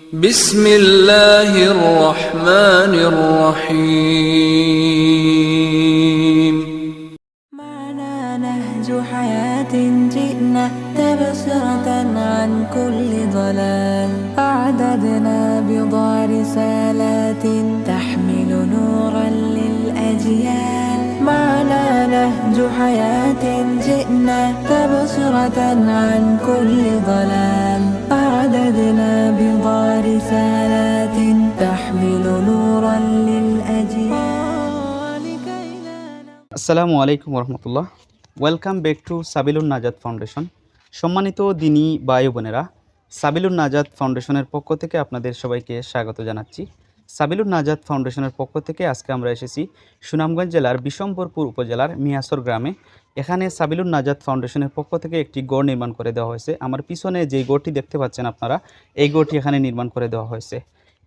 بسم الله الرحمن الرحيم معنا نهج حياة جئنا تبصرة عن كل ضلال أعددنا بضع رسالات تحمل نورا للأجيال معنا نهج حياة جئنا تبصرة عن كل ضلال أعددنا بضع رسالات تحمل نورا للأجيال لكي لا আসসালামু আলাইকুম রহমতুল্লাহ। Welcome back to সাবিলুন নাজাত ফাউন্ডেশন। সম্মানিত দিনী ভাই বোনেরা, সাবিলুন নাজাত ফাউন্ডেশনের পক্ষ থেকে আপনাদের সবাইকে স্বাগত জানাচ্ছি। সাবিলুন নাজাত ফাউন্ডেশনের পক্ষ থেকে আজকে আমরা এসেছি সুনামগঞ্জ জেলার বিশম্বরপুর উপজেলার মিয়াসর গ্রামে। এখানে সাবিলুন নাজাত ফাউন্ডেশনের পক্ষ থেকে একটি গড় নির্মাণ করে দেওয়া হয়েছে। আমার পিছনে যেই গড়টি দেখতে পাচ্ছেন আপনারা, এই গড়টি এখানে নির্মাণ করে দেওয়া হয়েছে।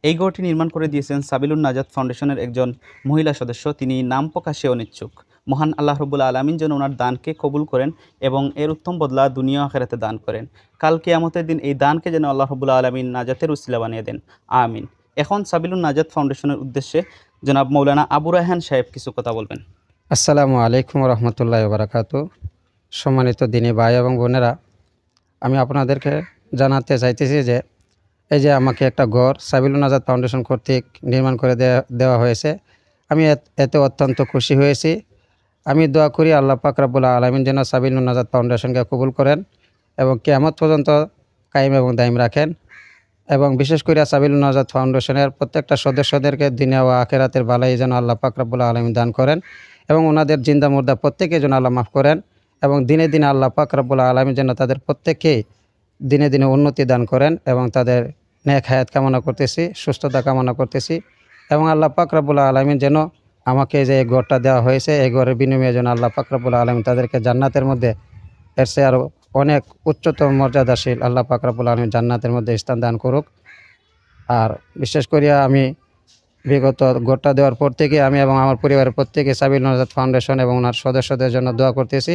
এই গড়টি নির্মাণ করে দিয়েছেন সাবিলুন নাজাত ফাউন্ডেশনের একজন মহিলা সদস্য। তিনি নাম প্রকাশে অনিচ্ছুক। মহান আল্লাহ রব্বুল আলামিন যেন ওনার দানকে কবুল করেন এবং এর উত্তম বদলা দুনিয়া আখিরাতে দান করেন। কাল কিয়ামতের দিন এই দানকে যেন আল্লাহ রব্বুল আলামিন নাজাতের উসিলা বানিয়ে দেন, আমিন। এখন সাবিলুন নাজাত ফাউন্ডেশনের উদ্দেশ্যে জনাব মৌলানা আবু রায়হান সাহেব কিছু কথা বলবেন। আসসালামু আলাইকুম রহমতুল্লাহ বারাকাতু। সম্মানিত দিনী ভাই এবং বোনেরা, আমি আপনাদেরকে জানাতে চাইতেছি যে এই যে আমাকে একটা ঘর সাবিলুন নাজাত ফাউন্ডেশন কর্তৃক নির্মাণ করে দেওয়া হয়েছে। আমি এতে অত্যন্ত খুশি হয়েছি। আমি দোয়া করি আল্লাহ পাক রব্বুল আলামিন যেন সাবিলুন নাজাত ফাউন্ডেশনকে কবুল করেন এবং কিয়ামত পর্যন্ত কায়েম এবং দায়েম রাখেন, এবং বিশেষ করে সাবিলুন নাজাত ফাউন্ডেশনের প্রত্যেকটা সদস্যদেরকে দুনিয়া ও আখিরাতের বালাই যেন আল্লাহ পাক রব্বুল আলামিন দান করেন এবং ওনাদের জিন্দা মুর্দা প্রত্যেকে যেন আল্লাহ মাফ করেন, এবং দিনে দিনে আল্লাহ পাক রব্বুল আলামিন যেন তাদের প্রত্যেককেই দিনে দিনে উন্নতি দান করেন, এবং তাদের নেক হায়াত কামনা করতেছি, সুস্থতা কামনা করতেছি। এবং আল্লাহ পাক রব্বুল আলামিন যেন আমাকে যে এই ঘরটা দেওয়া হয়েছে, এই ঘরের বিনিময়ে যেন আল্লাহ পাক রব্বুল আলামিন তাদেরকে জান্নাতের মধ্যে এর চেয়ে আরও অনেক উচ্চতম মর্যাদাশীল আল্লাহ পাক রব্বুল আলামিন জান্নাতের মধ্যে স্থান দান করুক। আর বিশেষ করিয়া আমি বিগত ঘরটা দেওয়ার পর থেকে আমি এবং আমার পরিবারের প্রত্যেকে সাবিলুন নাজাত ফাউন্ডেশন এবং ওনার সদস্যদের জন্য দোয়া করতেছি,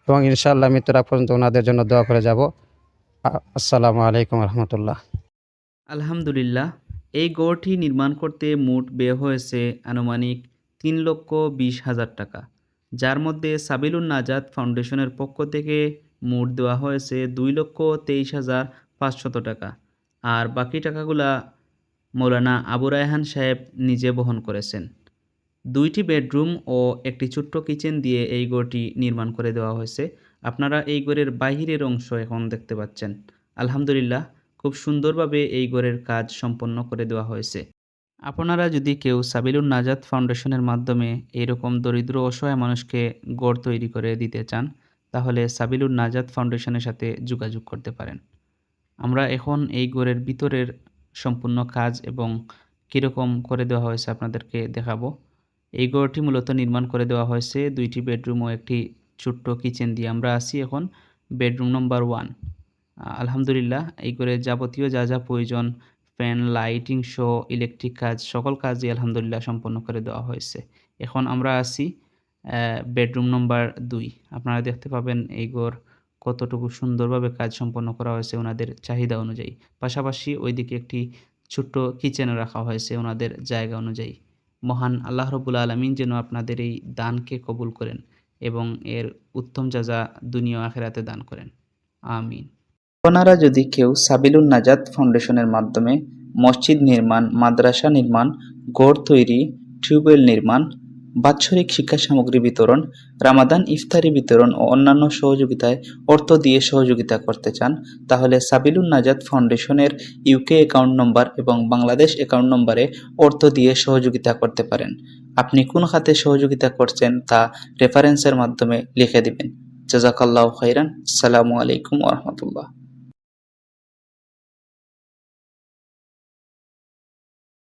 এবং ইনশাআল্লাহ মৃত্যুর আগ পর্যন্ত ওনাদের জন্য দোয়া করে যাব। আসসালামু আলাইকুম রহমতুল্লাহ। আলহামদুলিল্লাহ, এই গড়টি নির্মাণ করতে মোট ব্যয় হয়েছে আনুমানিক 3,20,000 টাকা, যার মধ্যে সাবিলুন নাজাত ফাউন্ডেশনের পক্ষ থেকে মোট দেওয়া হয়েছে 2,23,500 টাকা, আর বাকি টাকাগুলা মৌলানা আবু রায়হান সাহেব নিজে বহন করেছেন। 2টি বেডরুম ও একটি ছোট্ট কিচেন দিয়ে এই ঘরটি নির্মাণ করে দেওয়া হয়েছে। আপনারা এই ঘরের বাহিরের অংশ এখন দেখতে পাচ্ছেন। আলহামদুলিল্লাহ, খুব সুন্দরভাবে এই ঘরের কাজ সম্পন্ন করে দেওয়া হয়েছে। আপনারা যদি কেউ সাবিলুন নাজাত ফাউন্ডেশনের মাধ্যমে এইরকম দরিদ্র অসহায় মানুষকে ঘর তৈরি করে দিতে চান, তাহলে সাবিলুন নাজাত ফাউন্ডেশনের সাথে যোগাযোগ করতে পারেন। আমরা এখন এই ঘরের ভিতরের সম্পূর্ণ কাজ এবং কীরকম করে দেওয়া হয়েছে আপনাদেরকে দেখাবো। এই ঘরটি মূলত নির্মাণ করে দেওয়া হয়েছে 2টি বেডরুম ও একটি ছোট্ট কিচেন দিয়ে। আমরা আছি এখন বেডরুম নম্বর 1। আলহামদুলিল্লাহ, এই ঘরে যাবতীয় যা যা প্রয়োজন, ফ্যান, লাইটিং সহ ইলেকট্রিক কাজ, সকল কাজই আলহামদুলিল্লাহ সম্পন্ন করে দেওয়া হয়েছে। এখন আমরা আছি বেডরুম নম্বর 2। আপনারা দেখতে পাবেন এই ঘর কতটুকু সুন্দরভাবে কাজ সম্পন্ন করা হয়েছে ওনাদের চাহিদা অনুযায়ী। পাশাপাশি ওইদিকে একটি ছোট্ট কিচেনও রাখা হয়েছে ওনাদের জায়গা অনুযায়ী। মহান আল্লাহ রব্বুল আলামিন যেন আপনাদের এই দানকে কবুল করেন এবং এর উত্তম যাজা দুনিয়া আখিরাতে দান করেন, আমিন। আপনারা যদি কেউ সাবিলুন নাজাত ফাউন্ডেশনের মাধ্যমে মসজিদ নির্মাণ, মাদ্রাসা নির্মাণ, ঘর তৈরি, টিউবওয়েল নির্মাণ, বাৎসরিক শিক্ষা সামগ্রী বিতরণ, রামাদান ইফতারি বিতরণ ও অন্যান্য সহযোগিতায় অর্থ দিয়ে সহযোগিতা করতে চান, তাহলে সাবিলুন নাজাত ফাউন্ডেশনের ইউকে অ্যাকাউন্ট নম্বর এবং বাংলাদেশ অ্যাকাউন্ট নম্বরে অর্থ দিয়ে সহযোগিতা করতে পারেন। আপনি কোন খাতে সহযোগিতা করছেন তা রেফারেন্সের মাধ্যমে লিখে দিবেন। জাযাকাল্লাহু খাইরান। আসসালামু আলাইকুম ওয়া রাহমাতুল্লাহ।